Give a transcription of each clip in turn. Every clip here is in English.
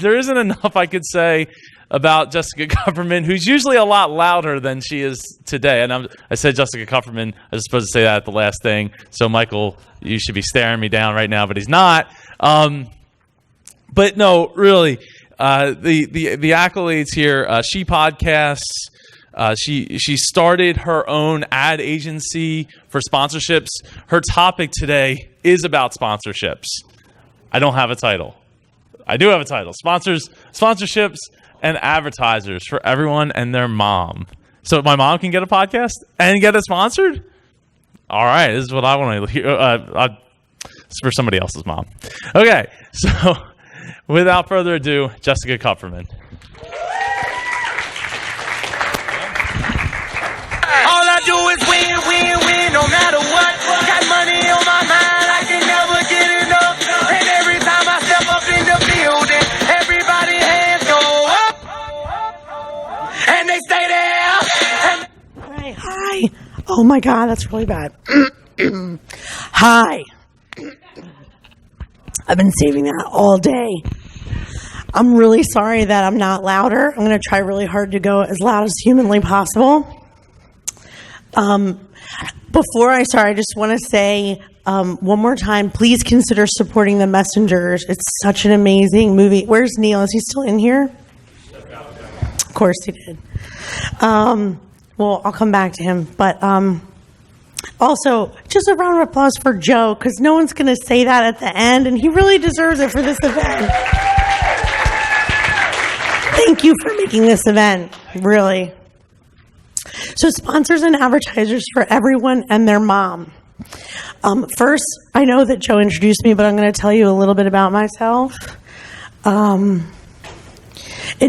there isn't enough I could say about Jessica Kupferman, who's usually a lot louder than she is today. And I said Jessica Kupferman. I was supposed to say that at the last thing. So, Michael, you should be staring me down right now, but he's not. But no, really, the accolades here. She podcasts. She started her own ad agency for sponsorships. Her topic today is about sponsorships. I don't have a title. I do have a title. Sponsorships and advertisers for everyone and their mom. So my mom can get a podcast and get it sponsored? All right, this is what I want to hear. It's for somebody else's mom. Okay, so without further ado, Jessica Kupferman. All I do is win, win, win, no matter what. Got money on my mind, I can never get enough. And every time I step up in the building, everybody hands go up. And they stay there. Hi. Oh my God, that's really bad. Hi. I've been saving that all day. I'm really sorry that I'm not louder. I'm going to try really hard to go as loud as humanly possible. Before I start, I just want to say one more time, please consider supporting The Messengers. It's such an amazing movie. Where's Neil? Is he still in here? Of course he did. Well, I'll come back to him. But also, just a round of applause for Joe, because no one's going to say that at the end, and he really deserves it for this event. Thank you for making this event, really. So sponsors and advertisers for everyone and their mom. First, I know that Joe introduced me, but I'm going to tell you a little bit about myself. In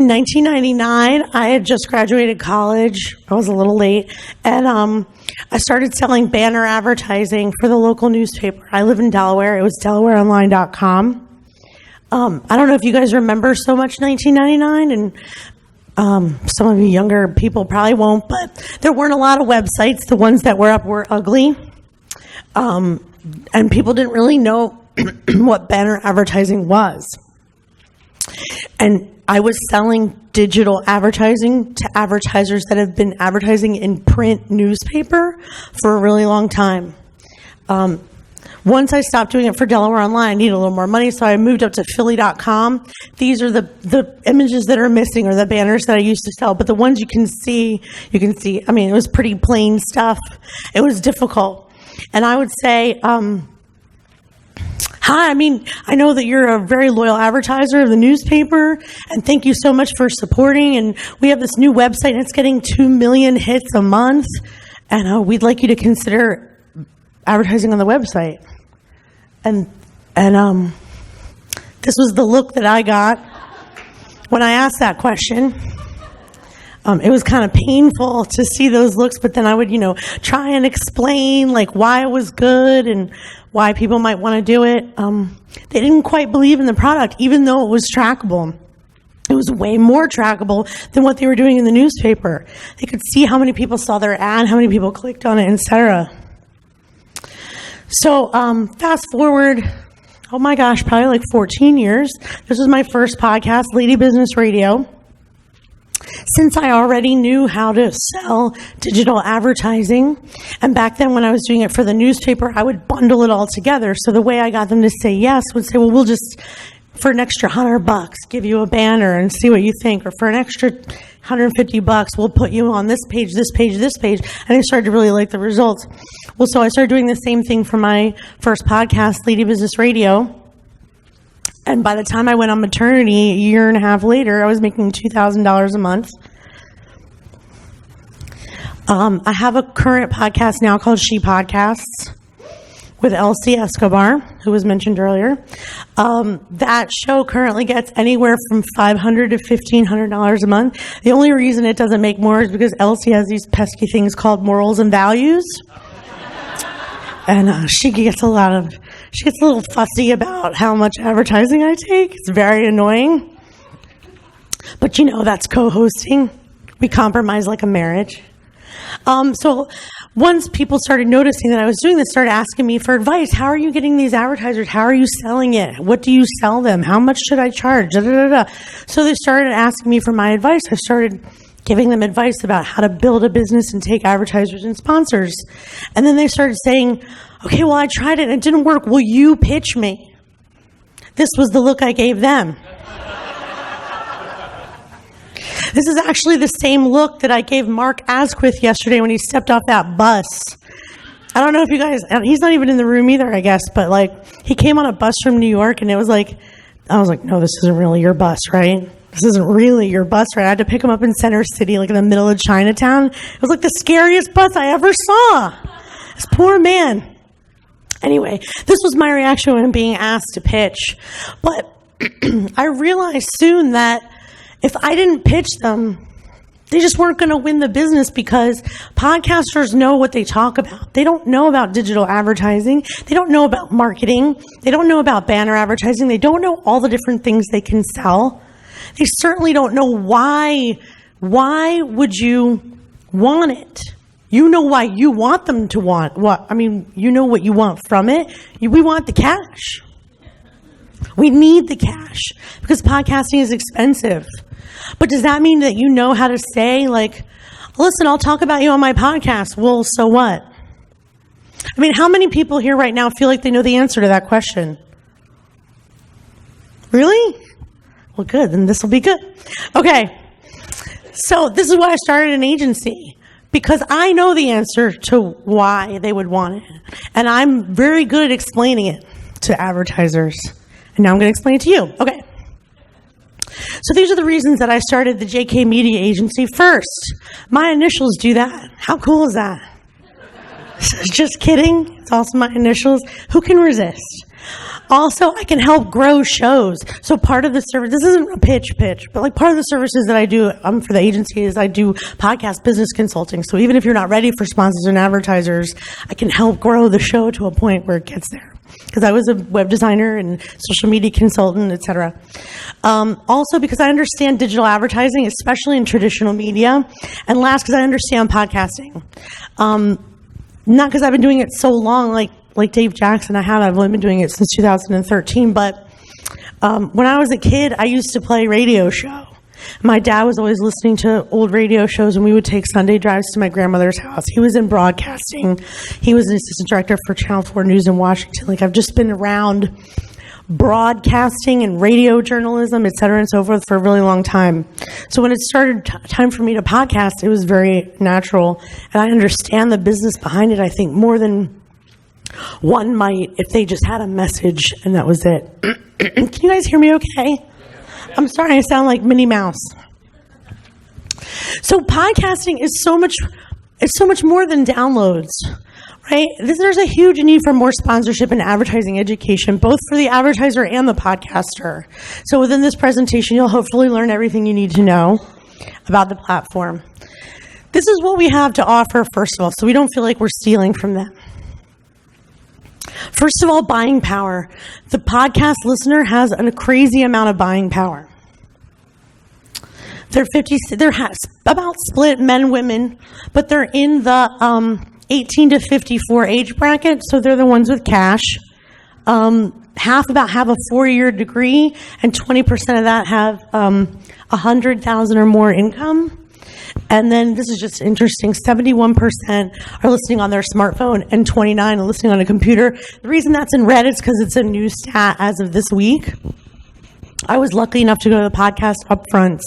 1999, I had just graduated college. I was a little late. And I started selling banner advertising for the local newspaper. I live in Delaware. It was DelawareOnline.com. I don't know if you guys remember so much 1999, and some of you younger people probably won't, but there weren't a lot of websites. The ones that were up were ugly. And people didn't really know what banner advertising was. And I was selling digital advertising to advertisers that have been advertising in print newspaper for a really long time. Once I stopped doing it for Delaware Online, I needed a little more money, so I moved up to Philly.com. These are the images that are missing, or the banners that I used to sell. But the ones you can see, I mean, it was pretty plain stuff. It was difficult. And I would say, hi, I know that you're a very loyal advertiser of the newspaper, and thank you so much for supporting. And we have this new website, and it's getting 2 million hits a month. And we'd like you to consider advertising on the website. And this was the look that I got when I asked that question. It was kind of painful to see those looks, but then I would, try and explain like why it was good and why people might want to do it. They didn't quite believe in the product, even though it was trackable. It was way more trackable than what they were doing in the newspaper. They could see how many people saw their ad, how many people clicked on it, etc. So fast forward, oh my gosh, probably like 14 years. This was my first podcast, Lady Business Radio. Since I already knew how to sell digital advertising, and back then when I was doing it for the newspaper, I would bundle it all together. So the way I got them to say yes would say, well, we'll just, for an extra $100, give you a banner and see what you think. Or for an extra $150, we'll put you on this page, this page, this page. And I started to really like the results. Well, so I started doing the same thing for my first podcast, Lady Business Radio. And by the time I went on maternity, a year and a half later, I was making $2,000 a month. I have a current podcast now called She Podcasts with Elsie Escobar, who was mentioned earlier. That show currently gets anywhere from $500 to $1,500 a month. The only reason it doesn't make more is because Elsie has these pesky things called morals and values. And she gets a little fussy about how much advertising I take. It's very annoying. But that's co-hosting. We compromise like a marriage. So once people started noticing that I was doing this, started asking me for advice. How are you getting these advertisers? How are you selling it? What do you sell them? How much should I charge? Da, da, da, da. So they started asking me for my advice. I started giving them advice about how to build a business and take advertisers and sponsors. And then they started saying, okay, well, I tried it and it didn't work. Will you pitch me? This was the look I gave them. This is actually the same look that I gave Mark Asquith yesterday when he stepped off that bus. I don't know if you guys, he's not even in the room either, I guess, but like, he came on a bus from New York and it was like, I was like, no, this isn't really your bus, right? This isn't really your bus, right? I had to pick him up in Center City, like in the middle of Chinatown. It was like the scariest bus I ever saw. This poor man. Anyway, this was my reaction when being asked to pitch. But I realized soon that if I didn't pitch them, they just weren't going to win the business because podcasters know what they talk about. They don't know about digital advertising. They don't know about marketing. They don't know about banner advertising. They don't know all the different things they can sell. They certainly don't know why. Why would you want it? You know why you want them to want what? I mean, you know what you want from it. We want the cash. We need the cash because podcasting is expensive. But does that mean that you know how to say, like, listen, I'll talk about you on my podcast? Well, so what? I mean, how many people here right now feel like they know the answer to that question? Really? Well, good. Then this will be good. Okay. So this is why I started an agency, because I know the answer to why they would want it. And I'm very good at explaining it to advertisers. And now I'm going to explain it to you. Okay. So these are the reasons that I started the JK Media Agency first. My initials do that. How cool is that? Just kidding. It's also my initials. Who can resist? Also, I can help grow shows. So part of the service, this isn't a pitch, but like part of the services that I do for the agency is I do podcast business consulting. So even if you're not ready for sponsors and advertisers, I can help grow the show to a point where it gets there. Because I was a web designer and social media consultant, etc. Also because I understand digital advertising, especially in traditional media. And last, because I understand podcasting. Not because I've been doing it so long, like Dave Jackson, I've only been doing it since 2013, but when I was a kid, I used to play radio show. My dad was always listening to old radio shows, and we would take Sunday drives to my grandmother's house. He was in broadcasting. He was an assistant director for Channel 4 News in Washington. Like, I've just been around broadcasting and radio journalism, et cetera, and so forth for a really long time. So when it started time for me to podcast, it was very natural, and I understand the business behind it, I think, more than one might if they just had a message and that was it. Can you guys hear me okay? I'm sorry, I sound like Minnie Mouse. So podcasting is so much more than downloads, right? There's a huge need for more sponsorship and advertising education, both for the advertiser and the podcaster. So within this presentation, you'll hopefully learn everything you need to know about the platform. This is what we have to offer, first of all, so we don't feel like we're stealing from them. First of all, buying power. The podcast listener has a crazy amount of buying power. They're about split men, women, but they're in the 18 to 54 age bracket, so they're the ones with cash. Half have a 4-year degree, and 20% of that have $100,000 or more income. And then this is just interesting, 71% are listening on their smartphone and 29% are listening on a computer. The reason that's in red is because it's a new stat as of this week. I was lucky enough to go to the podcast upfronts,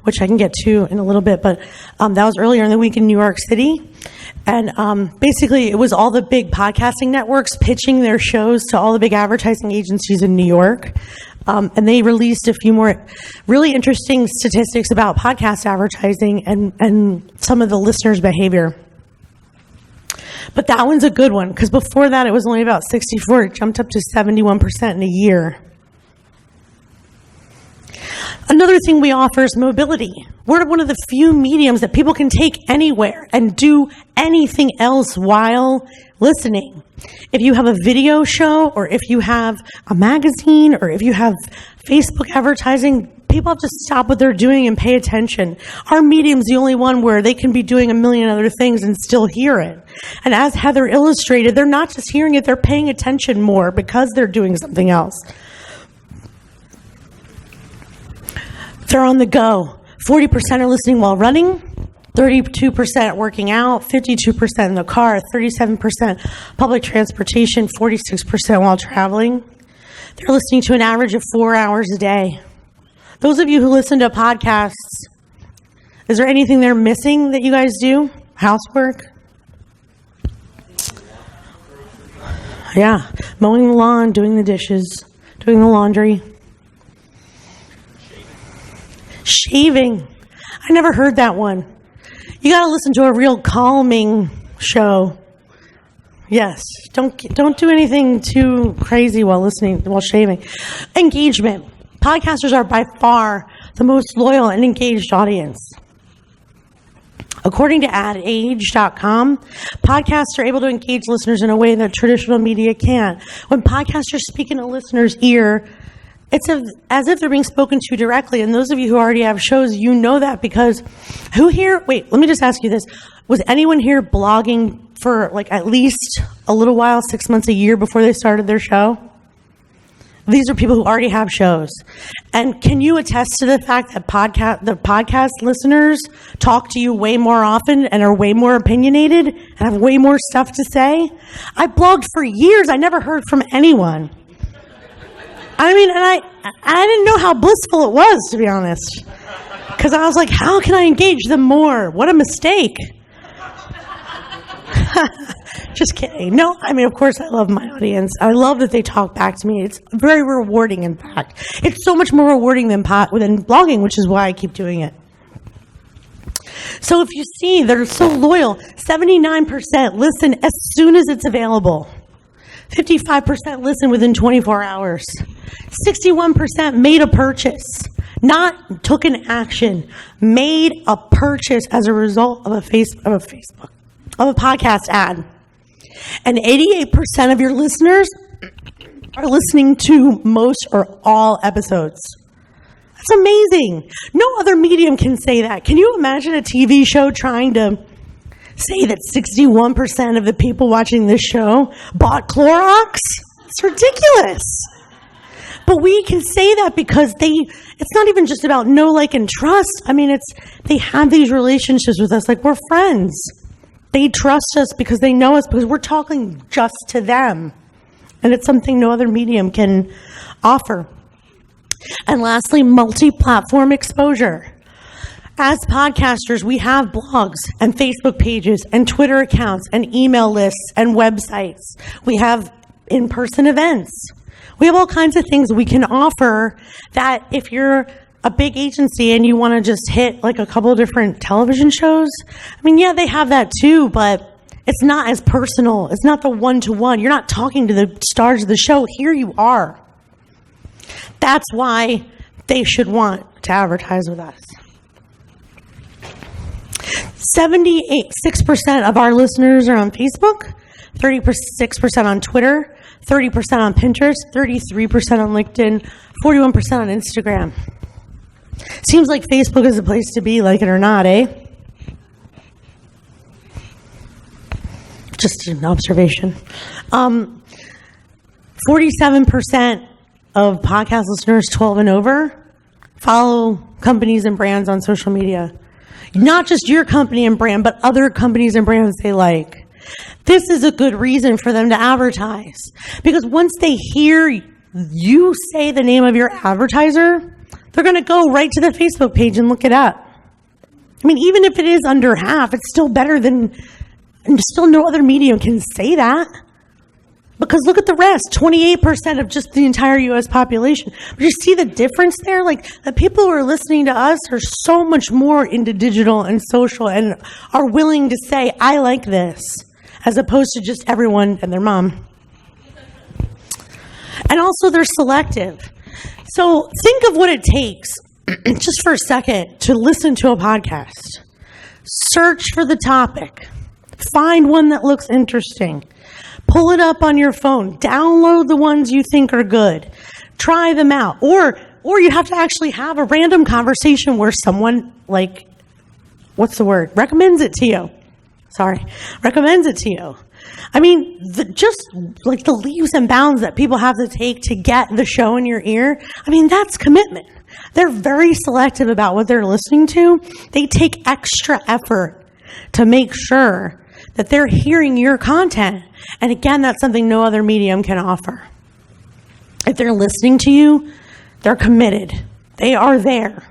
which I can get to in a little bit, but that was earlier in the week in New York City. And basically it was all the big podcasting networks pitching their shows to all the big advertising agencies in New York. And they released a few more really interesting statistics about podcast advertising and some of the listeners' behavior. But that one's a good one, because before that it was only about 64. It jumped up to 71% in a year. Another thing we offer is mobility. We're one of the few mediums that people can take anywhere and do anything else while listening. If you have a video show, or if you have a magazine, or if you have Facebook advertising, People have to stop what they're doing and pay attention. Our medium's the only one where they can be doing a million other things and still hear it. And as Heather illustrated, they're not just hearing it, they're paying attention more because they're doing something else. They're on the go. 40% are listening while running, 32% working out, 52% in the car, 37% public transportation, 46% while traveling. They're listening to an average of 4 hours a day. Those of you who listen to podcasts, is there anything they're missing that you guys do? Housework? Yeah, mowing the lawn, doing the dishes, doing the laundry. Shaving. I never heard that one. You got to listen to a real calming show. Yes, don't do anything too crazy while shaving. Engagement. Podcasters are by far the most loyal and engaged audience. According to adage.com, podcasts are able to engage listeners in a way that traditional media can't. When podcasters speak in a listener's ear, it's as if they're being spoken to directly. And those of you who already have shows, you know that because wait, let me just ask you this. Was anyone here blogging for like at least a little while, 6 months, a year before they started their show? These are people who already have shows. And can you attest to the fact that the podcast listeners talk to you way more often and are way more opinionated and have way more stuff to say? I blogged for years. I never heard from anyone. I mean, and I didn't know how blissful it was, to be honest. Because I was like, how can I engage them more? What a mistake. Just kidding. No, I mean, of course, I love my audience. I love that they talk back to me. It's very rewarding, in fact. It's so much more rewarding than blogging, which is why I keep doing it. So if you see, they're so loyal. 79% listen as soon as it's available. 55% listen within 24 hours. 61% made a purchase. Not took an action. Made a purchase as a result of a podcast ad. And 88% of your listeners are listening to most or all episodes. That's amazing. No other medium can say that. Can you imagine a TV show trying to say that 61% of the people watching this show bought Clorox? It's ridiculous. But we can say that because it's not even just about know, like, and trust. I mean, they have these relationships with us like we're friends. They trust us because they know us, because we're talking just to them. And it's something no other medium can offer. And lastly, multi-platform exposure. As podcasters, we have blogs and Facebook pages and Twitter accounts and email lists and websites. We have in-person events. We have all kinds of things we can offer that if you're a big agency and you want to just hit like a couple different television shows, I mean, yeah, they have that too, but it's not as personal. It's not the one-to-one. You're not talking to the stars of the show. Here you are. That's why they should want to advertise with us. 76% of our listeners are on Facebook, 36% on Twitter, 30% on Pinterest, 33% on LinkedIn, 41% on Instagram. Seems like Facebook is a place to be, like it or not, eh? Just an observation. 47% of podcast listeners 12 and over follow companies and brands on social media. Not just your company and brand, but other companies and brands they like. This is a good reason for them to advertise. Because once they hear you say the name of your advertiser, they're going to go right to the Facebook page and look it up. I mean, even if it is under half, it's still better than, and still no other medium can say that. Because look at the rest, 28% of just the entire U.S. population. But you see the difference there? Like, the people who are listening to us are so much more into digital and social and are willing to say, I like this, as opposed to just everyone and their mom. And also, they're selective. So think of what it takes, just for a second, to listen to a podcast. Search for the topic. Find one that looks interesting. Pull it up on your phone. Download the ones you think are good. Try them out. Or Or you have to actually have a random conversation where someone, like, what's the word? Recommends it to you. Recommends it to you. I mean, just like the leaps and bounds that people have to take to get the show in your ear, I mean, that's commitment. They're very selective about what they're listening to. They take extra effort to make sure that they're hearing your content. And again, that's something no other medium can offer. If they're listening to you, they're committed. They are there.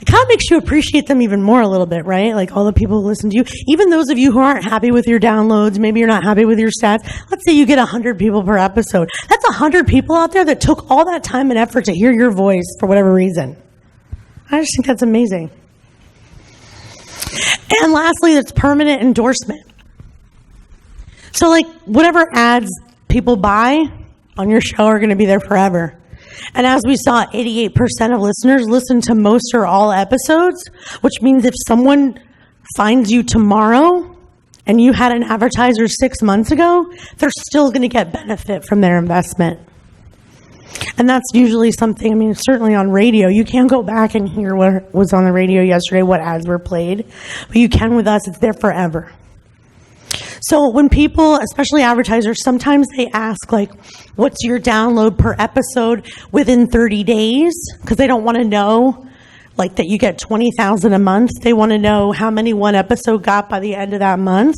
It kind of makes you appreciate them even more a little bit, right? Like all the people who listen to you, even those of you who aren't happy with your downloads, maybe you're not happy with your stats. Let's say you get 100 people per episode. That's 100 people out there that took all that time and effort to hear your voice for whatever reason. I just think that's amazing. And lastly, it's permanent endorsement. So like whatever ads people buy on your show are going to be there forever. And as we saw, 88% of listeners listen to most or all episodes, which means if someone finds you tomorrow and you had an advertiser 6 months ago, they're still going to get benefit from their investment. And that's usually something, I mean, certainly on radio, you can't go back and hear what was on the radio yesterday, what ads were played, but you can with us, it's there forever. So when people, especially advertisers, sometimes they ask, like, what's your download per episode within 30 days? Because they don't want to know, like, that you get 20,000 a month. They want to know how many one episode got by the end of that month.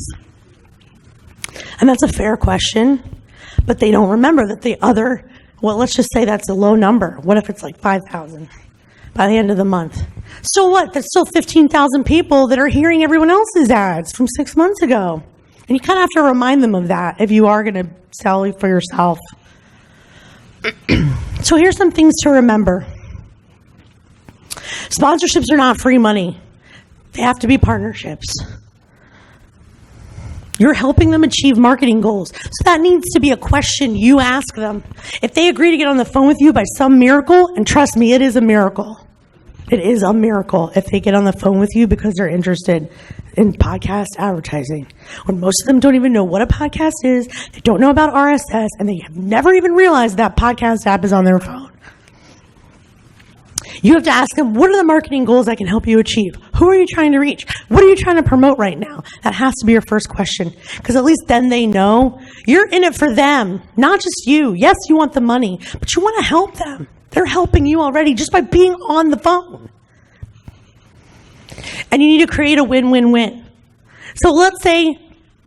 And that's a fair question. But they don't remember that the other, well, let's just say that's a low number. What if it's like 5,000 by the end of the month? So what? There's still 15,000 people that are hearing everyone else's ads from 6 months ago. And you kind of have to remind them of that if you are going to sell for yourself. So here's some things to remember. Sponsorships are not free money. They have to be partnerships. You're helping them achieve marketing goals. So that needs to be a question you ask them. If they agree to get on the phone with you by some miracle, and trust me, it is a miracle. It is a miracle if they get on the phone with you because they're interested in podcast advertising. When most of them don't even know what a podcast is, they don't know about RSS, and they have never even realized that podcast app is on their phone. You have to ask them, what are the marketing goals I can help you achieve? Who are you trying to reach? What are you trying to promote right now? That has to be your first question, because at least then they know you're in it for them, not just you. Yes, you want the money, but you want to help them. They're helping you already just by being on the phone. And you need to create a win-win-win. So let's say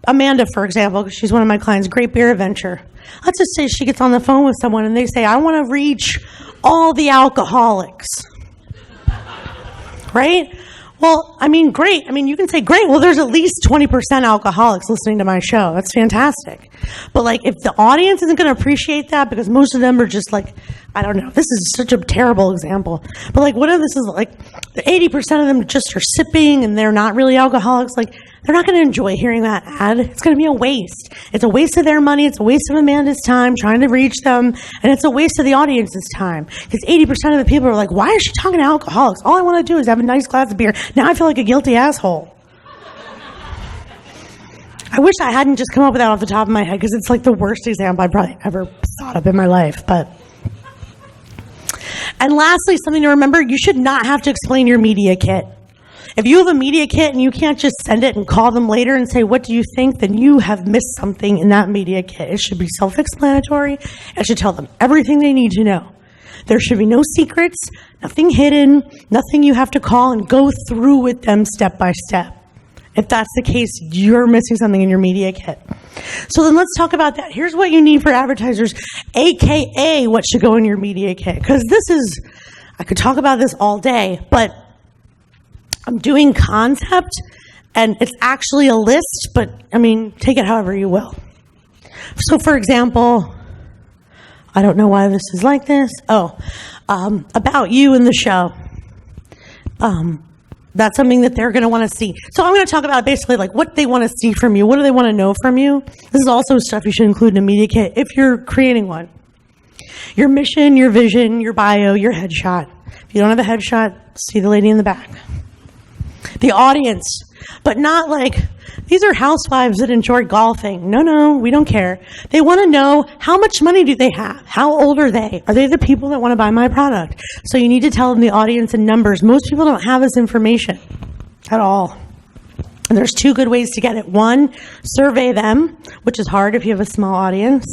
Amanda, for example, because she's one of my clients, Great Beer Adventure. Let's just say she gets on the phone with someone and they say, I want to reach all the alcoholics. Right? Well, I mean, great. I mean, you can say, great. Well, there's at least 20% alcoholics listening to my show. That's fantastic. But, like, if the audience isn't going to appreciate that because most of them are just like, I don't know. This is such a terrible example. But, like, what if this is, like, 80% of them just are sipping and they're not really alcoholics? Like, they're not going to enjoy hearing that ad. It's going to be a waste. It's a waste of their money. It's a waste of Amanda's time trying to reach them. And it's a waste of the audience's time. Because 80% of the people are like, why is she talking to alcoholics? All I want to do is have a nice glass of beer. Now I feel like a guilty asshole. I wish I hadn't just come up with that off the top of my head, because it's like the worst example I probably ever thought of in my life. And lastly, something to remember, you should not have to explain your media kit. If you have a media kit and you can't just send it and call them later and say, what do you think? Then you have missed something in that media kit. It should be self-explanatory. It should tell them everything they need to know. There should be no secrets, nothing hidden, nothing you have to call and go through with them step by step. If that's the case, you're missing something in your media kit. So then let's talk about that. Here's what you need for advertisers, AKA what should go in your media kit. Because I could talk about this all day, but I'm doing concept, and it's actually a list, but, I mean, take it however you will. So, for example, I don't know why this is like this. About you in the show. That's something that they're going to want to see. So I'm going to talk about basically like what they want to see from you. What do they want to know from you? This is also stuff you should include in a media kit if you're creating one. Your mission, your vision, your bio, your headshot. If you don't have a headshot, see the lady in the back. The audience, but not like, the These are housewives that enjoy golfing. No, we don't care. They want to know, how much money do they have? How old are they? Are they the people that want to buy my product? So you need to tell them the audience and numbers. Most people don't have this information at all. And there's two good ways to get it. One, survey them, which is hard if you have a small audience.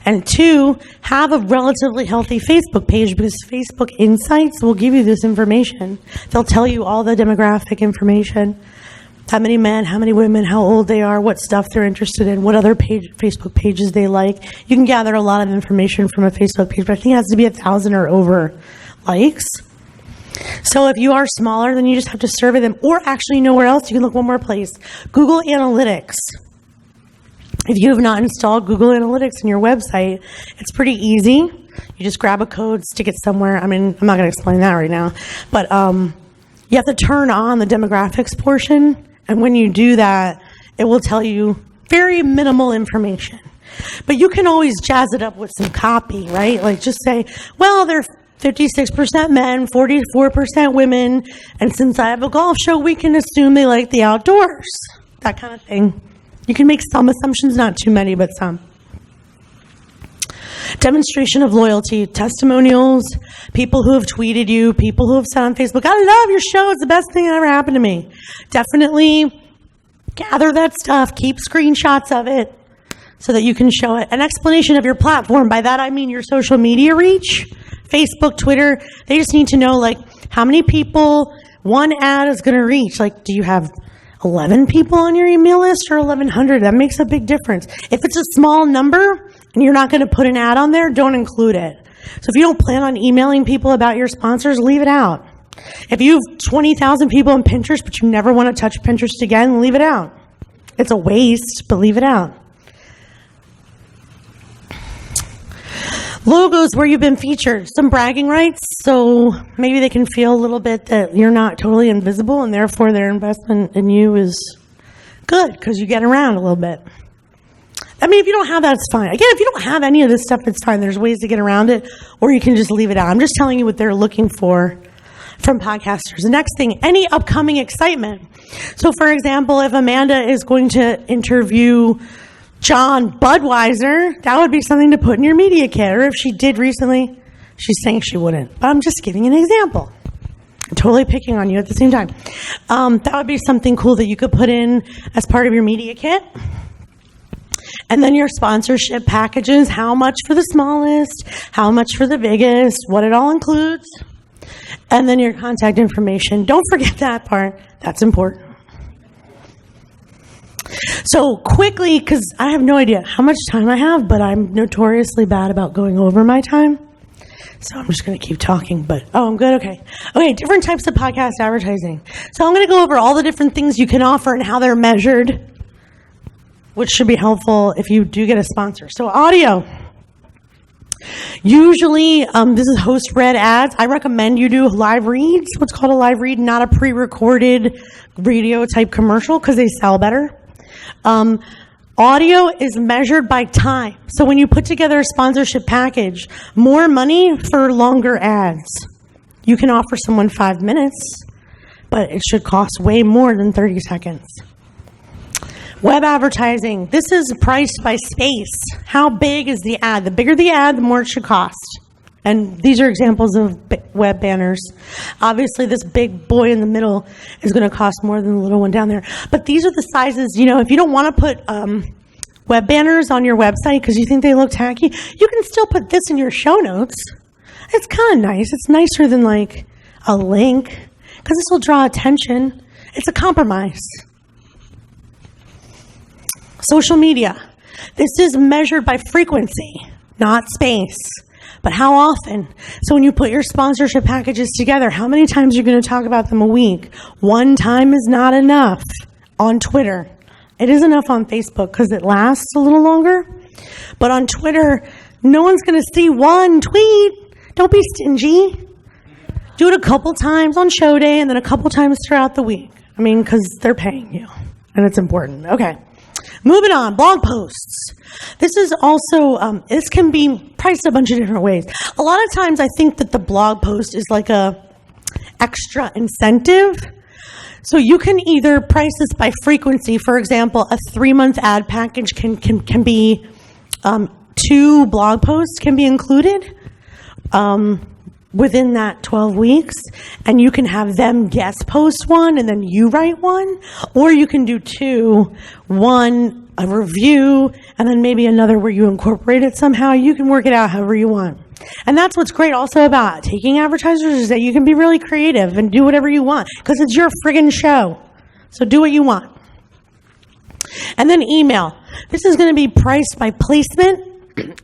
And two, have a relatively healthy Facebook page, because Facebook Insights will give you this information. They'll tell you all the demographic information. How many men, how many women, how old they are, what stuff they're interested in, what other Facebook pages they like. You can gather a lot of information from a Facebook page, but I think it has to be 1,000 or over likes. So if you are smaller, then you just have to survey them. Or actually, you know where else? You can look one more place. Google Analytics. If you have not installed Google Analytics in your website, it's pretty easy. You just grab a code, stick it somewhere. I mean, I'm not going to explain that right now. But you have to turn on the demographics portion. And when you do that, it will tell you very minimal information. But you can always jazz it up with some copy, right? Like just say, well, they're 56% men, 44% women, and since I have a golf show, we can assume they like the outdoors. That kind of thing. You can make some assumptions, not too many, but some. Demonstration of loyalty, testimonials, people who have tweeted you, people who have said on Facebook, I love your show, it's the best thing that ever happened to me. Definitely gather that stuff, keep screenshots of it so that you can show it. An explanation of your platform, by that I mean your social media reach, Facebook, Twitter. They just need to know, like, how many people one ad is going to reach. Like, do you have 11 people on your email list or 1,100? That makes a big difference. If it's a small number and you're not going to put an ad on there, don't include it. So if you don't plan on emailing people about your sponsors, leave it out. If you have 20,000 people on Pinterest, but you never want to touch Pinterest again, leave it out. It's a waste, but leave it out. Logos where you've been featured, some bragging rights, so maybe they can feel a little bit that you're not totally invisible, and therefore their investment in you is good because you get around a little bit. I mean, if you don't have that, it's fine. Again, if you don't have any of this stuff, it's fine. There's ways to get around it, or you can just leave it out. I'm just telling you what they're looking for from podcasters. The next thing, any upcoming excitement. So, for example, if Amanda is going to interview John Budweiser, that would be something to put in your media kit. Or if she did recently, she's saying she wouldn't. But I'm just giving an example. I'm totally picking on you at the same time. That would be something cool that you could put in as part of your media kit. And then your sponsorship packages, how much for the smallest, how much for the biggest, what it all includes. And then your contact information. Don't forget that part. That's important. So quickly, because I have no idea how much time I have, but I'm notoriously bad about going over my time. So I'm just going to keep talking, but, I'm good, okay. Okay, different types of podcast advertising. So I'm going to go over all the different things you can offer and how they're measured, which should be helpful if you do get a sponsor. So audio. Usually, this is host-read ads. I recommend you do live reads, what's called a live read, not a pre-recorded radio-type commercial, because they sell better. Audio is measured by time. So when you put together a sponsorship package, more money for longer ads. You can offer someone 5 minutes, but it should cost way more than 30 seconds. Web advertising. This is priced by space. How big is the ad? The bigger the ad, the more it should cost. And these are examples of web banners. Obviously, this big boy in the middle is going to cost more than the little one down there. But these are the sizes, if you don't want to put web banners on your website because you think they look tacky, you can still put this in your show notes. It's kind of nice. It's nicer than like a link because this will draw attention. It's a compromise. Social media. This is measured by frequency, not space. But how often? So when you put your sponsorship packages together, how many times are you going to talk about them a week? One time is not enough on Twitter. It is enough on Facebook because it lasts a little longer. But on Twitter, no one's going to see one tweet. Don't be stingy. Do it a couple times on show day and then a couple times throughout the week. I mean, because they're paying you and it's important. Okay. Moving on, blog posts. This is also, this can be priced a bunch of different ways. A lot of times I think that the blog post is like a extra incentive. So you can either price this by frequency. For example, a 3-month ad package can be 2 blog posts can be included within that 12 weeks, and you can have them guest post one and then you write one, or you can do 2, one a review and then maybe another where you incorporate it somehow. You can work it out however you want. And that's what's great also about taking advertisers, is that you can be really creative and do whatever you want because it's your friggin' show. So do what you want. And then email. This is going to be priced by placement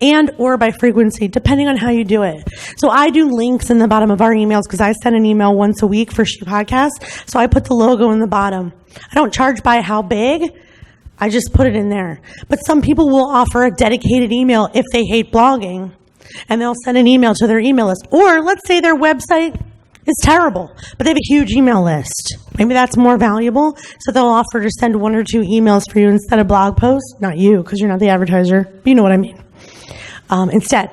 and or by frequency, depending on how you do it. So I do links in the bottom of our emails because I send an email once a week for She Podcast. So I put the logo in the bottom. I don't charge by how big. I just put it in there. But some people will offer a dedicated email if they hate blogging, and they'll send an email to their email list. Or let's say their website is terrible, but they have a huge email list. Maybe that's more valuable. So they'll offer to send 1 or 2 emails for you instead of blog posts. Not you, because you're not the advertiser. But you know what I mean. Instead.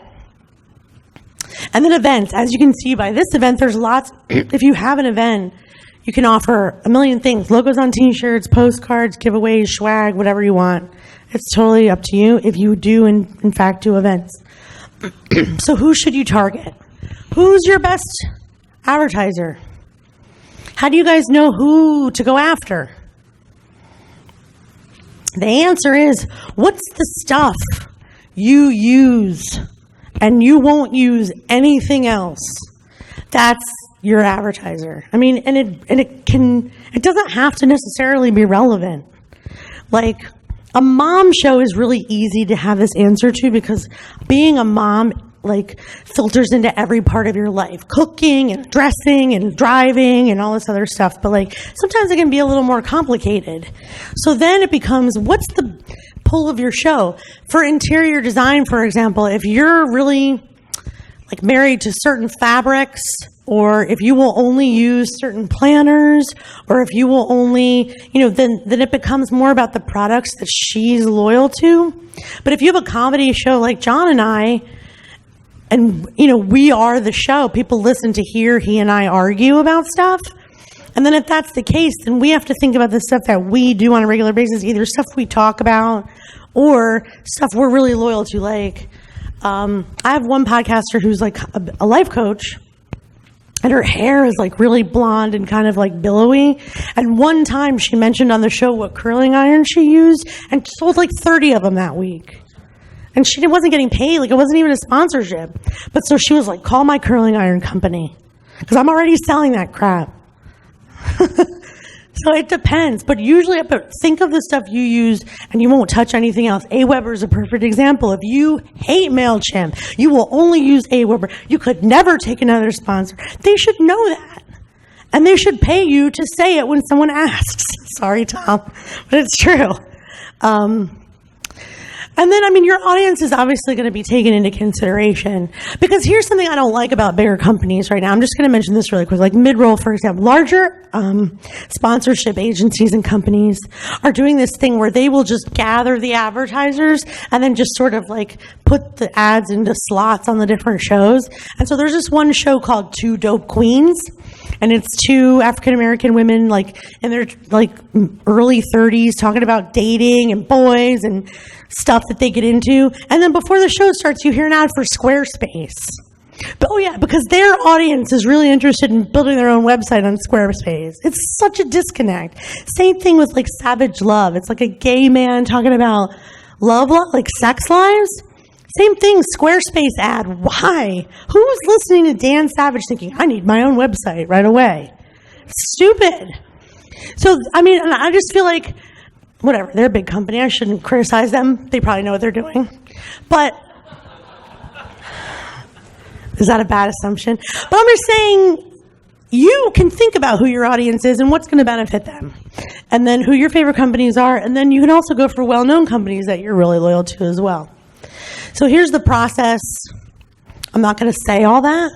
And then events. As you can see by this event, there's lots. If you have an event, you can offer a million things. Logos on t-shirts, postcards, giveaways, swag, whatever you want. It's totally up to you if you do, in fact, do events. So who should you target? Who's your best advertiser? How do you guys know who to go after? The answer is, what's the stuff you use and you won't use anything else? That's your advertiser. I mean, and it doesn't have to necessarily be relevant. Like, a mom show is really easy to have this answer to because being a mom filters into every part of your life. Cooking and dressing and driving and all this other stuff. But sometimes it can be a little more complicated. So then it becomes, what's the pull of your show? For interior design, for example, if you're really married to certain fabrics, or if you will only use certain planners, or if you will only, then it becomes more about the products that she's loyal to. But if you have a comedy show like John and I, and, we are the show, people listen to hear he and I argue about stuff. And then if that's the case, then we have to think about the stuff that we do on a regular basis, either stuff we talk about or stuff we're really loyal to. I have one podcaster who's a life coach, and her hair is really blonde and kind of billowy. And one time she mentioned on the show what curling iron she used and sold 30 of them that week. And she wasn't getting paid. It wasn't even a sponsorship. But so she was call my curling iron company because I'm already selling that crap. So it depends. But usually, think of the stuff you use and you won't touch anything else. Aweber is a perfect example. If you hate MailChimp, you will only use Aweber. You could never take another sponsor. They should know that. And they should pay you to say it when someone asks. Sorry, Tom, but it's true. And then, your audience is obviously going to be taken into consideration, because here's something I don't like about bigger companies right now. I'm just going to mention this really quick. Like mid-roll, for example, larger sponsorship agencies and companies are doing this thing where they will just gather the advertisers and then just sort of put the ads into slots on the different shows. And so there's this one show called Two Dope Queens. And it's 2 African-American women, in their, early 30s, talking about dating and boys and stuff that they get into. And then before the show starts, you hear an ad for Squarespace. But, because their audience is really interested in building their own website on Squarespace. It's such a disconnect. Same thing with, Savage Love. It's a gay man talking about love, sex lives. Same thing, Squarespace ad. Why? Who's listening to Dan Savage thinking, I need my own website right away? Stupid. So, I just feel whatever, they're a big company. I shouldn't criticize them. They probably know what they're doing. But, is that a bad assumption? But I'm just saying, you can think about who your audience is and what's going to benefit them. And then who your favorite companies are. And then you can also go for well-known companies that you're really loyal to as well. So here's the process. I'm not going to say all that,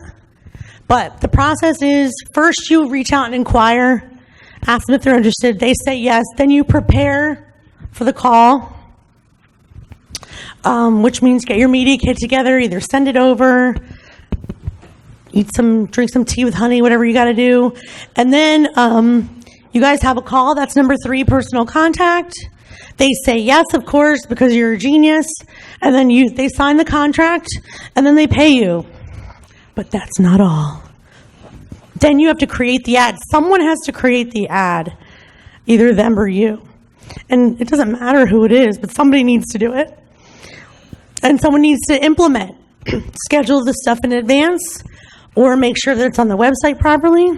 but the process is, first you reach out and inquire, ask them if they're interested. They say yes. Then you prepare for the call, which means get your media kit together, either send it over, drink some tea with honey, whatever you got to do. And then You guys have a call. That's number 3, personal contact. They say yes, of course, because you're a genius. And then they sign the contract, and then they pay you. But that's not all. Then you have to create the ad. Someone has to create the ad, either them or you. And it doesn't matter who it is, but somebody needs to do it. And someone needs to implement, schedule the stuff in advance, or make sure that it's on the website properly,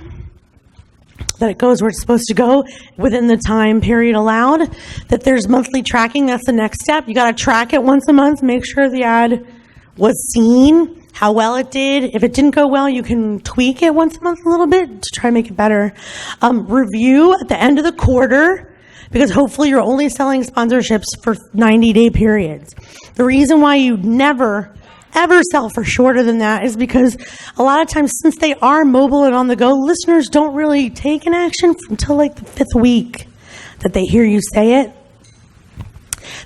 that it goes where it's supposed to go within the time period allowed, that there's monthly tracking. That's the next step. You got to track it once a month, make sure the ad was seen, how well it did. If it didn't go well, you can tweak it once a month a little bit to try to make it better. Review at the end of the quarter, because hopefully you're only selling sponsorships for 90-day periods. The reason why you never, ever sell for shorter than that is because a lot of times, since they are mobile and on the go, listeners don't really take an action until like the 5th week that they hear you say it.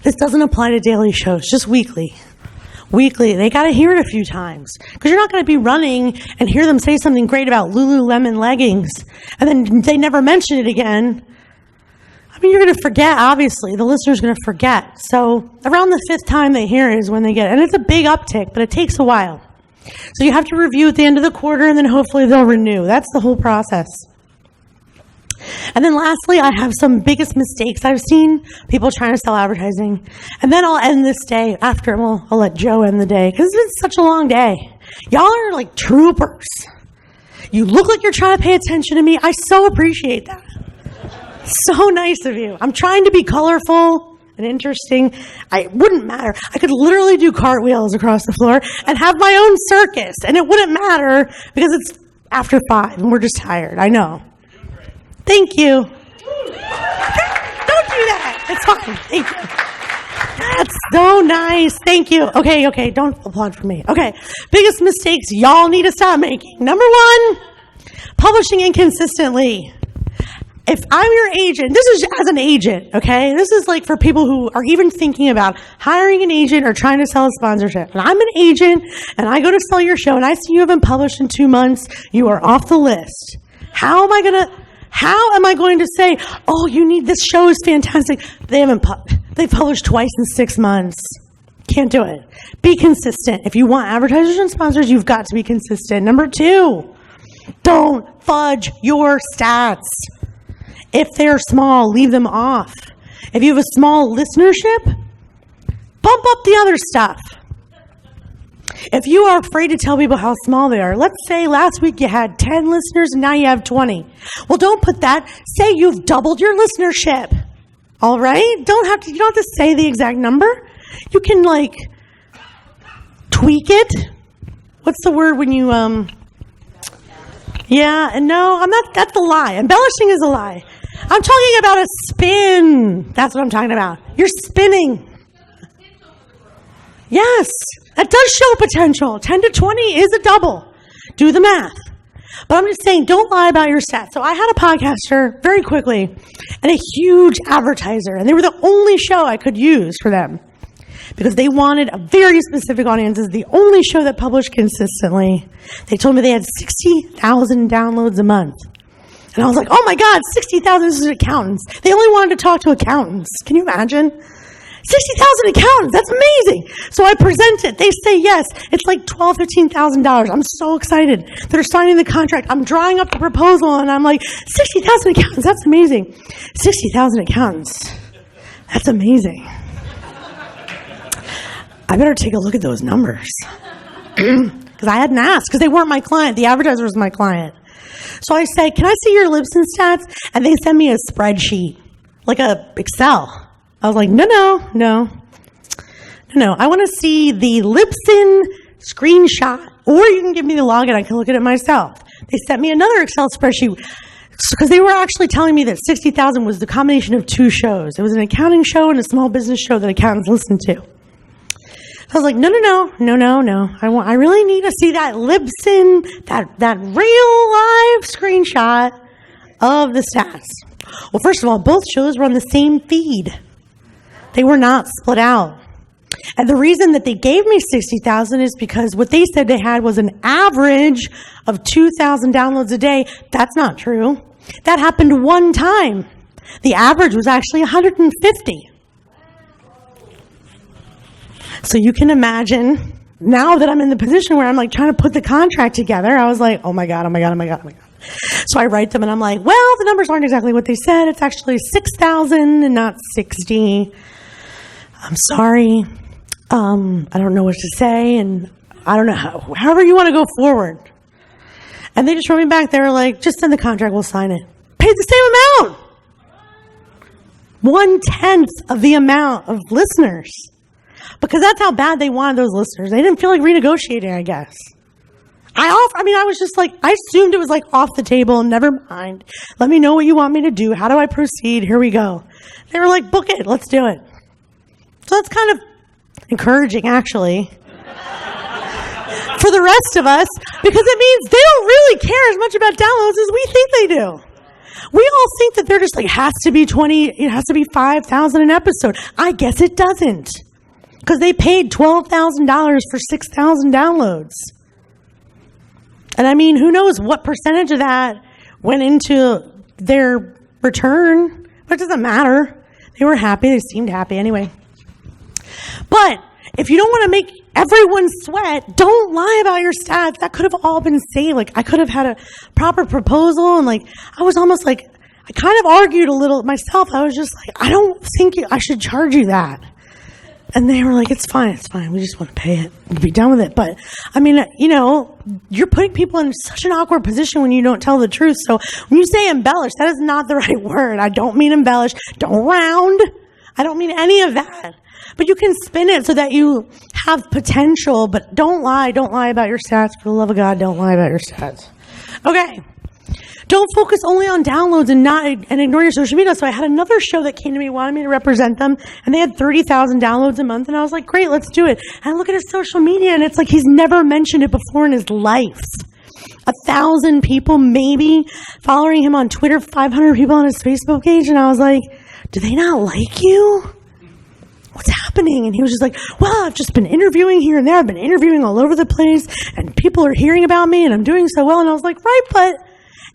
This doesn't apply to daily shows, just weekly. Weekly, they got to hear it a few times, because you're not going to be running and hear them say something great about Lululemon leggings and then they never mention it again. I mean, you're going to forget, obviously. The listener's going to forget. So around the 5th time they hear it is when they get it. And it's a big uptick, but it takes a while. So you have to review at the end of the quarter, and then hopefully they'll renew. That's the whole process. And then lastly, I have some biggest mistakes I've seen people trying to sell advertising. And then I'll end this day after. Well, I'll let Joe end the day, because it's such a long day. Y'all are like troopers. You look like you're trying to pay attention to me. I so appreciate that. So nice of you. I'm trying to be colorful and interesting. It wouldn't matter. I could literally do cartwheels across the floor and have my own circus, and it wouldn't matter because it's after 5 and we're just tired. I know. Thank you. Don't do that. It's fine. Thank you. That's so nice. Thank you. Okay. Don't applaud for me. Okay. Biggest mistakes y'all need to stop making. Number 1, publishing inconsistently. If I'm your agent, this is as an agent, okay? This is like for people who are even thinking about hiring an agent or trying to sell a sponsorship. And I'm an agent, and I go to sell your show, and I see you haven't published in 2 months. You are off the list. How am I going to say, oh, you need, this show is fantastic. They published twice in 6 months. Can't do it. Be consistent. If you want advertisers and sponsors, you've got to be consistent. Number 2, don't fudge your stats. If they're small, leave them off. If you have a small listenership, bump up the other stuff. If you are afraid to tell people how small they are, let's say last week you had 10 listeners and now you have 20. Well, don't put that. Say you've doubled your listenership. All right? You don't have to say the exact number. You can like tweak it. What's the word when you yeah, and no, I'm not. That's a lie. Embellishing is a lie. I'm talking about a spin. That's what I'm talking about. You're spinning. Yes, that does show potential. 10 to 20 is a double. Do the math. But I'm just saying, don't lie about your stats. So I had a podcaster very quickly and a huge advertiser, and they were the only show I could use for them because they wanted a very specific audience. It's the only show that published consistently. They told me they had 60,000 downloads a month. And I was like, oh my God, 60,000, this is accountants. They only wanted to talk to accountants. Can you imagine? 60,000 accountants, that's amazing. So I present it. They say yes. It's like $12,000, $15,000. I'm so excited. They're signing the contract. I'm drawing up the proposal, and I'm like, 60,000 accountants, that's amazing. 60,000 accountants, that's amazing. I better take a look at those numbers. Because I hadn't asked, because they weren't my client. The advertiser was my client. So I said, can I see your Libsyn stats? And they sent me a spreadsheet, like a Excel. I was like, no. I want to see the Libsyn screenshot, or you can give me the login. I can look at it myself. They sent me another Excel spreadsheet because they were actually telling me that 60,000 was the combination of 2 shows. It was an accounting show and a small business show that accountants listen to. I was like, no. I really need to see that Libsyn, that real live screenshot of the stats. Well, first of all, both shows were on the same feed. They were not split out. And the reason that they gave me 60,000 is because what they said they had was an average of 2,000 downloads a day. That's not true. That happened one time. The average was actually 150. So you can imagine, now that I'm in the position where I'm like trying to put the contract together, I was like, oh my God. So I write them and I'm like, well, the numbers aren't exactly what they said. It's actually 6,000 and not 60. I'm sorry. I don't know what to say, and I don't know however you want to go forward. And they just wrote me back. They were like, just send the contract, we'll sign it. Paid the same amount. 1/10 of the amount of listeners. Because that's how bad they wanted those listeners. They didn't feel like renegotiating, I guess. I was just like, I assumed it was like off the table. Never mind. Let me know what you want me to do. How do I proceed? Here we go. They were like, book it. Let's do it. So that's kind of encouraging, actually, for the rest of us, because it means they don't really care as much about downloads as we think they do. We all think that they're just like, has to be 20, it has to be 5,000 an episode. I guess it doesn't, because they paid $12,000 for 6,000 downloads. And I mean, who knows what percentage of that went into their return, but it doesn't matter. They were happy. They seemed happy anyway. But if you don't want to make everyone sweat, don't lie about your stats. That could have all been saved. Like, I could have had a proper proposal, and like, I was almost like, I kind of argued a little myself. I was just like, I don't think I should charge you that. And they were like, it's fine. We just want to pay it and be done with it. But I mean, you're putting people in such an awkward position when you don't tell the truth. So when you say embellish, that is not the right word. I don't mean embellish. Don't round. I don't mean any of that. But you can spin it so that you have potential, but don't lie. Don't lie about your stats. For the love of God, don't lie about your stats. Okay. Don't focus only on downloads and ignore your social media. So I had another show that came to me, wanted me to represent them, and they had 30,000 downloads a month, and I was like, great, let's do it. And I look at his social media, and it's like he's never mentioned it before in his life. 1,000 people maybe following him on Twitter, 500 people on his Facebook page, and I was like, do they not like you? What's happening? And he was just like, well, I've just been interviewing here and there. I've been interviewing all over the place, and people are hearing about me, and I'm doing so well. And I was like, right, but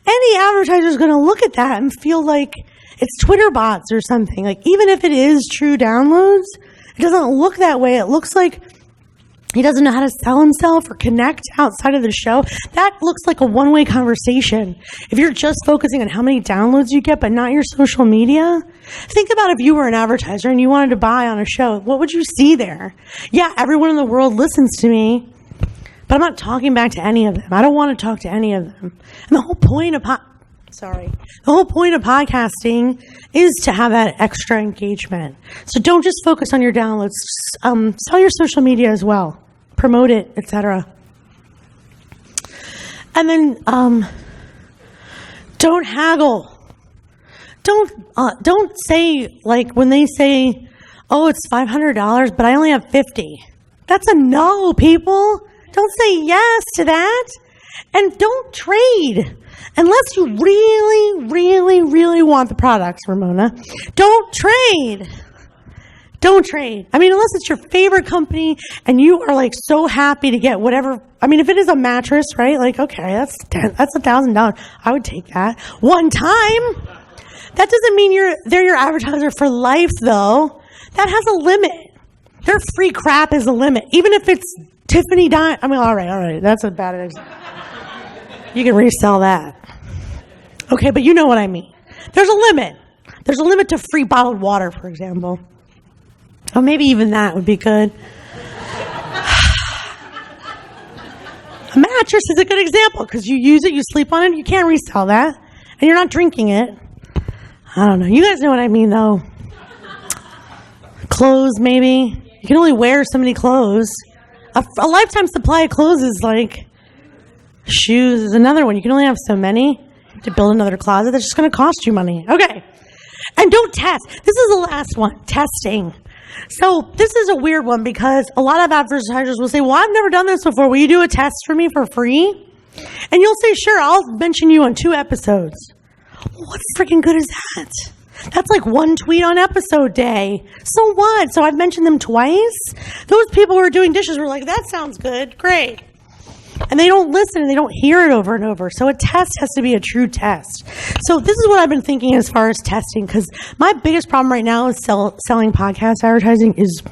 any advertiser is going to look at that and feel like it's Twitter bots or something. Like, even if it is true downloads, it doesn't look that way. It looks like he doesn't know how to sell himself or connect outside of the show. That looks like a one-way conversation. If you're just focusing on how many downloads you get, but not your social media, think about if you were an advertiser and you wanted to buy on a show. What would you see there? Yeah, everyone in the world listens to me, but I'm not talking back to any of them. I don't want to talk to any of them. And the whole point of podcasting is to have that extra engagement. So don't just focus on your downloads. Sell your social media as well. Promote it, etc. And then don't haggle. Don't say, like, when they say, oh, it's $500, but I only have 50. That's a no, people. Don't say yes to that. And don't trade. Unless you really, really, really want the products, Ramona. Don't trade. Don't trade. I mean, unless it's your favorite company and you are like so happy to get whatever. I mean, if it is a mattress, right? Like, okay, that's $1,000. I would take that one time. That doesn't mean they're your advertiser for life, though. That has a limit. Their free crap is a limit. Even if it's Tiffany Dime. I mean, all right. That's a bad example. You can resell that. Okay, but you know what I mean. There's a limit. There's a limit to free bottled water, for example. Or maybe even that would be good. A mattress is a good example because you use it, you sleep on it, you can't resell that. And you're not drinking it. I don't know. You guys know what I mean, though. Clothes, maybe. You can only wear so many clothes. A lifetime supply of clothes is like shoes is another one. You can only have so many. You have to build another closet. That's just going to cost you money. Okay. And don't test. This is the last one. Testing. So this is a weird one because a lot of advertisers will say, well, I've never done this before. Will you do a test for me for free? And you'll say, sure, I'll mention you on 2 episodes. What freaking good is that? That's like 1 tweet on episode day. So what? So I've mentioned them twice? Those people who are doing dishes were like, that sounds good. Great. And they don't listen and they don't hear it over and over. So a test has to be a true test. So this is what I've been thinking as far as testing, because my biggest problem right now is selling podcast advertising is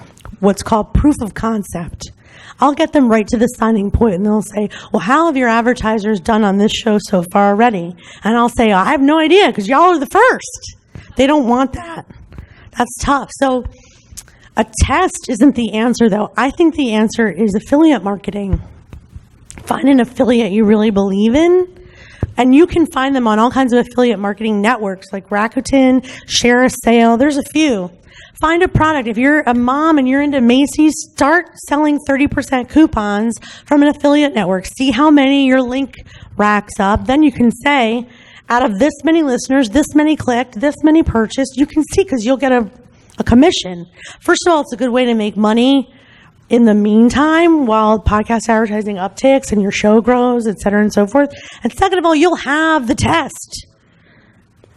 what's called proof of concept. I'll get them right to the signing point and they'll say, well, how have your advertisers done on this show so far already? And I'll say, I have no idea because y'all are the first. They don't want that. That's tough. So a test isn't the answer, though. I think the answer is affiliate marketing. Find an affiliate you really believe in, and you can find them on all kinds of affiliate marketing networks like Rakuten, Share a Sale. There's a few. Find a product. If you're a mom and you're into Macy's, start selling 30% coupons from an affiliate network. See how many your link racks up. Then you can say, out of this many listeners, this many clicked, this many purchased. You can see because you'll get a commission. First of all, it's a good way to make money in the meantime while podcast advertising upticks and your show grows, et cetera, and so forth. And second of all, you'll have the test.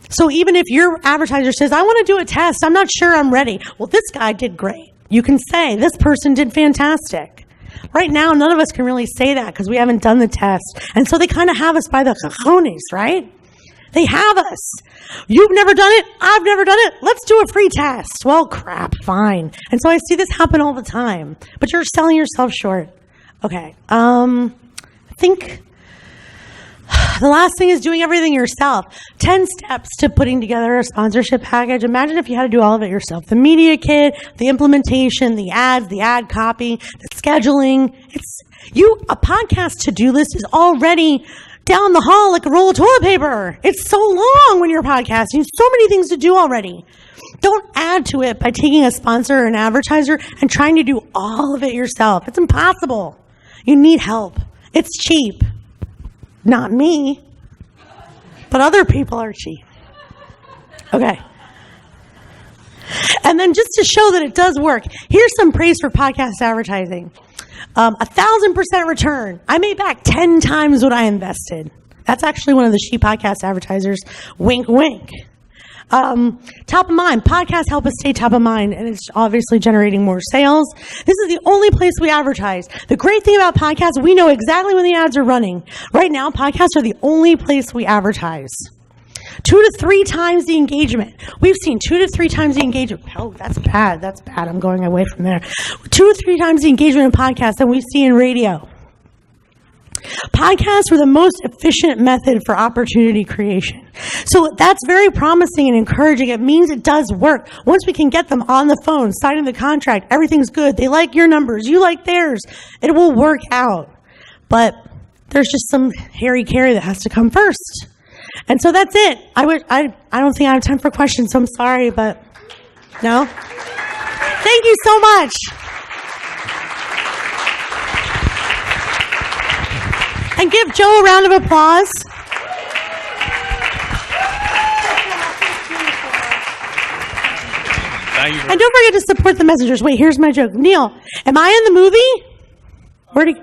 So even if your advertiser says, I want to do a test, I'm not sure I'm ready. Well, this guy did great. You can say, this person did fantastic. Right now, none of us can really say that because we haven't done the test. And so they kind of have us by the cojones, right? They have us. You've never done it. I've never done it. Let's do a free test. Well, crap, fine. And so I see this happen all the time. But you're selling yourself short. Okay. I think the last thing is doing everything yourself. 10 steps to putting together a sponsorship package. Imagine if you had to do all of it yourself. The media kit, the implementation, the ads, the ad copy, the scheduling. A podcast to-do list is already down the hall like a roll of toilet paper. It's so long when you're podcasting. So many things to do already. Don't add to it by taking a sponsor or an advertiser and trying to do all of it yourself. It's impossible. You need help. It's cheap. Not me, but other people are cheap. Okay. And then just to show that it does work, here's some praise for podcast advertising. 1,000% return. I made back 10 times what I invested. That's actually one of the She Podcast advertisers. Wink, wink. Top of mind. Podcasts help us stay top of mind, and it's obviously generating more sales. This is the only place we advertise. The great thing about podcasts, we know exactly when the ads are running. Right now, podcasts are the only place we advertise. 2 to 3 times the engagement. We've seen 2 to 3 times the engagement. Oh, that's bad. That's bad. I'm going away from there. 2 to 3 times the engagement in podcasts than we see in radio. Podcasts are the most efficient method for opportunity creation. So that's very promising and encouraging. It means it does work. Once we can get them on the phone, signing the contract, everything's good. They like your numbers. You like theirs. It will work out. But there's just some hairy carry that has to come first. And so that's it. I don't think I have time for questions, so I'm sorry, but no? Thank you so much. And give Joe a round of applause. Thank you. And don't forget to support the messengers. Wait, here's my joke. Neil, am I in the movie? Where'd he?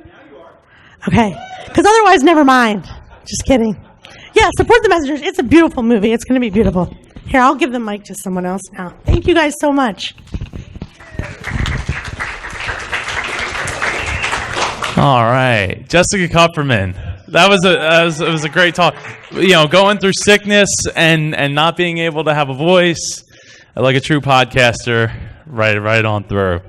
Okay. Because otherwise, never mind. Just kidding. Yeah, support the messengers. It's a beautiful movie. It's going to be beautiful. Here, I'll give the mic to someone else now. Thank you guys so much. All right, Jessica Kupferman. That was a great talk. You know, going through sickness and not being able to have a voice, like a true podcaster, right on through.